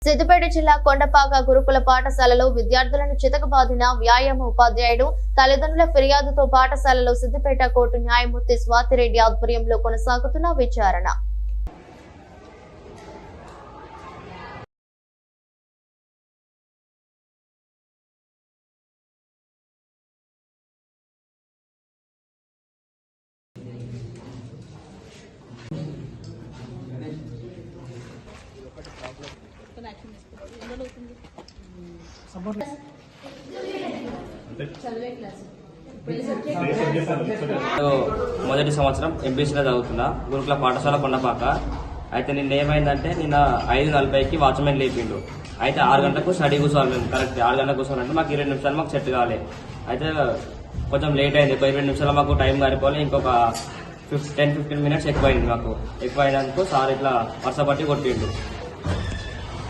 సిద్దిపేట జిల్లా కొండపాక గురుకుల పాఠశాలలో విద్యార్థులను చితకబాదిన వ్యాయామ ఉపాధ్యాయుడు తల్లిదండ్రుల ఫిర్యాదుతో పాఠశాలలో సిద్దిపేట కోర్టు న్యాయమూర్తి స్వాతిరెడ్డి ఆధ్వర్యంలో కొనసాగుతున్న విచారణ. మొదటి సంవత్సరం ఎంపీసీలో చదువుతున్నా గురుకుల పాఠశాల కొండపాక. అయితే నిన్న ఏమైందంటే నిన్న 5:40కి వాచ్మెన్ లేపిండు. అయితే 6 గంటలకు స్టడీ కూర్చోవాలి. మేము కరెక్ట్ 6 గంటలకు కూర్చోవాలంటే మాకు 20 నిమిషాలు మాకు సెట్ కావాలి. అయితే కొంచెం లేట్ అయింది. 20 నిమిషాలు మాకు టైం కారిపోవాలి. ఇంకొక 10-15 మినిట్స్ ఎక్కువ అయింది. మాకు ఎక్కువ అయినందుకు సార్ ఇట్లా వర్షపట్టి కొట్టిండు.